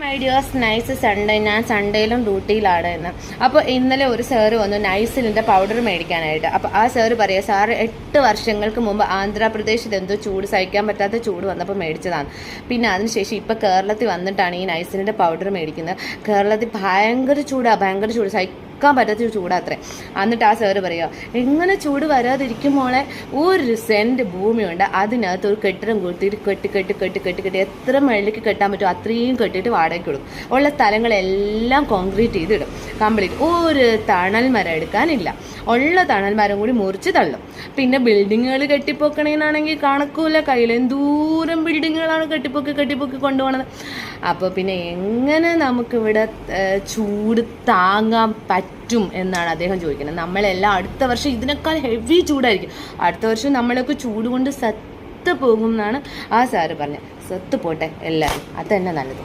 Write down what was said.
My dears, nice Sunday. ഞാൻ സൺഡേയിലും ഡ്യൂട്ടിയിലാണ് എന്ന്. അപ്പോൾ ഇന്നലെ ഒരു സാറ് വന്നു നൈസിലിൻ്റെ പൗഡർ മേടിക്കാനായിട്ട്. അപ്പോൾ ആ സാറ് പറയുക, സാറ് 8 വർഷങ്ങൾക്ക് മുമ്പ് ആന്ധ്രാപ്രദേശിൽ എന്തോ ചൂട് സഹിക്കാൻ പറ്റാത്ത ചൂട് വന്നപ്പോൾ മേടിച്ചതാണ്. പിന്നെ അതിനുശേഷം ഇപ്പോൾ കേരളത്തിൽ വന്നിട്ടാണ് ഈ നൈസിലിൻ്റെ പൗഡർ മേടിക്കുന്നത്. കേരളത്തിൽ ഭയങ്കര ചൂട് സഹിക്കാൻ പറ്റാത്ത ചൂടാത്രേ. എന്നിട്ട് ആ സാറ് പറയുക, എങ്ങനെ ചൂട് വരാതിരിക്കും മോളെ, ഒരു സെൻറ്റ് ഭൂമിയുണ്ട്, അതിനകത്ത് ഒരു കെട്ടിടം കൊടുത്തിട്ട് കെട്ടി എത്ര മേളിലേക്ക് കെട്ടാൻ പറ്റുമോ അത്രയും കെട്ടിയിട്ട് വാടകയ്ക്ക് കൊടുക്കും. ഉള്ള സ്ഥലങ്ങളെല്ലാം കോൺക്രീറ്റ് ചെയ്തിടും കംപ്ലീറ്റ്. ഒരു തണൽ മരം എടുക്കാനില്ല. ഉള്ള തണൽ മരം കൂടി മുറിച്ച് തള്ളും. പിന്നെ ബിൽഡിങ്ങുകൾ കെട്ടിപ്പൊക്കണേനാണെങ്കിൽ കണക്കൂല, കയ്യിൽ എന്തോരം ബിൽഡിങ്ങുകളാണ് കെട്ടിപ്പൊക്കി കൊണ്ടുപോകണത്. അപ്പോൾ പിന്നെ എങ്ങനെ നമുക്കിവിടെ ചൂട് താങ്ങാൻ പറ്റും എന്നാണ് അദ്ദേഹം ചോദിക്കുന്നത്. നമ്മളെല്ലാം അടുത്ത വർഷം ഇതിനേക്കാൾ ഹെവി ചൂടായിരിക്കും. അടുത്ത വർഷം നമ്മളൊക്കെ ചൂട് കൊണ്ട് സത്ത് പോകും എന്നാണ് ആ സാറ് പറഞ്ഞത്. സത്ത് പോട്ടെ എല്ലാവരും, അത് തന്നെ നല്ലത്.